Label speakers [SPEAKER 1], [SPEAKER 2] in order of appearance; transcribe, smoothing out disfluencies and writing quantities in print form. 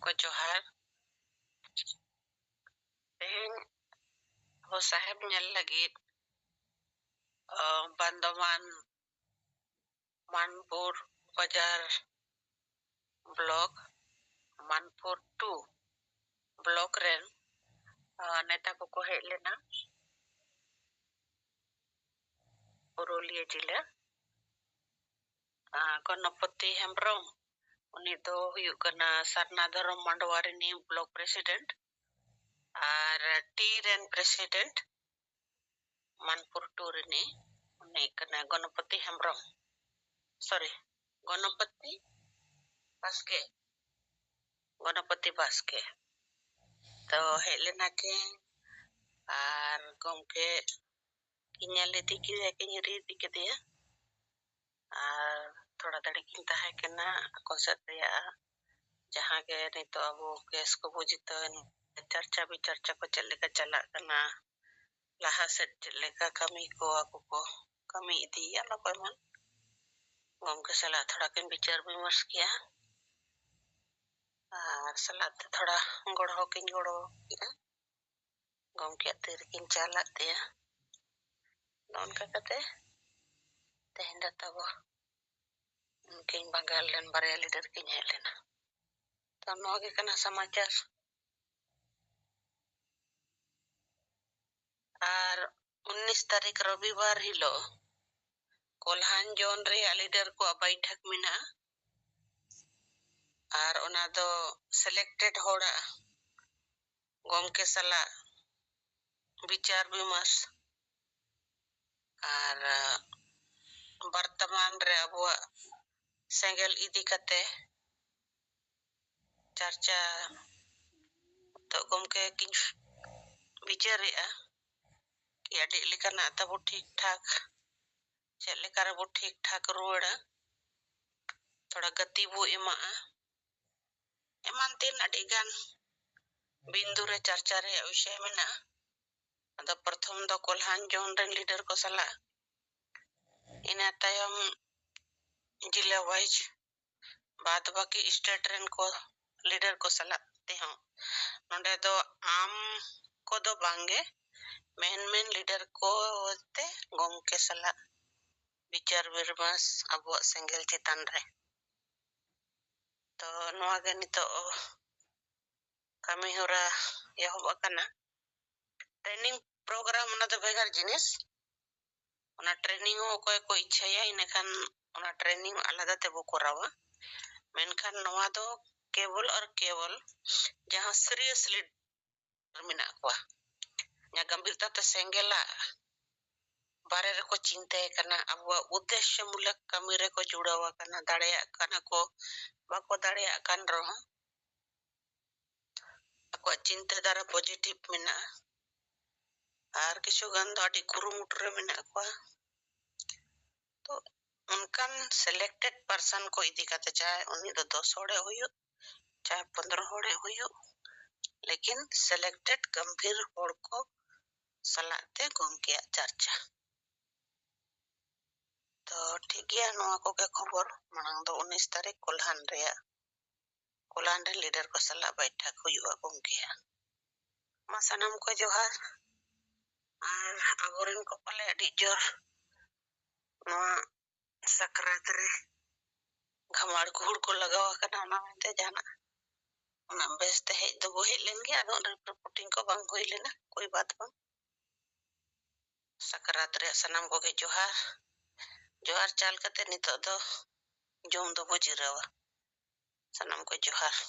[SPEAKER 1] को जोहार तेहेन हो साहेब ñel lagit Bandoman Manpur Bajar Block Manpur 2 Block ren neta ko hej lena Purulia jila Ganapati Hembrom uni do huyuk kana Sarna Dharam Mandawari ni block president ar T ren president Manpur 2 rini uni kana Ganapati Hembrom sorry Ganapati Baske तो हेलेना के आर गमके किnyali tiki ya kinyari tiki dia आर थोड़ा दड़ी किन ताहे केना कॉन्सेप्ट या जहां के नहीं तो अब केस को बुझितो चर्चा को चले का चला करना लाहा से चले का कमी को aku को कमी दी या लो कोई मन गमके सलाह थोड़ा किन विचार विमर्श किया आर सलाह थोड़ा गोड़ो किया गमके तीर किन चाला दिया नॉन का कते तेहिंदा तबो किन बंगाल len बारे लीडर किन हेलेना तो नोगे कना समाचार आर 19 तारीख रविवार हिलो कोल्हान जोन रे लीडर को बैठक मिना आर ओना दो सिलेक्टेड होड़ा गमके सला विचार विमर्श आर वर्तमान रे अबुआ सेंगल इदी कते चर्चा तो गमके किन विचारिया कि अडी लेकाना तबो ठीक ठाक चले करबो ठीक ठाक रोड़ा थोड़ा गति वो एमान तीन अडी गान बिंदु रे चर्चा रे विषय मेना अदा प्रथम दो कोल्हान जोन रे लीडर को सला इना तायम जिला वाइज बाद बाकी स्टेट रेन को लीडर को सला ते हो नोंडे दो आम को दो बांगे मेन लीडर को ते गम के सला विचार विमर्श अब सेंगल चेतन रे तो नोआ गे नितो कमी होरा यहब कना ट्रेनिंग प्रोग्राम ना तो बेगर जिनिस ओना ट्रेनिंग हो को इच्छा या इनखान ओना ट्रेनिंग आलादा ते बो करावा मेनखान नोआ दो केवल और केवल जहां सीरियसली मिना को या गंभीरता ते सेंगेला बारे रे को चिंता करना अब उद्देश्य मूलक कमी रे को जुड़ावा करना दाड़ेया करना को बाको दाड़ेया कान रहो को चिंता दारा पॉजिटिव मिना आर किछु गान दाडी कुरुमुटरे मिना को तो उनकान सिलेक्टेड पर्सन को इदी काते चाहे उनी दो 10 होड़े हुयो चाहे 15 होड़े हुयो लेकिन सिलेक्टेड गंभीर होड़ को सलाते गम किया चर्चा तो ठीक गया नोआ को के खबर मांग दो 19 तारीख कोल्हान रे लीडर को सला बैठक हुआ गम किया मा सनम को जोहार आर अबोरन को पले अडी जोर नोआ सकरात रे घमाड़ घुड़ को लगावा कना ना ते जाना ना बेस ते हे दो हे लेंगे आदो रिपोर्टिंग को बंग होई लेना कोई बात बंग सकरात रे सनम को के जोहार चाल कते नितो दो जोम दो बुजिरावा सनम को जोहार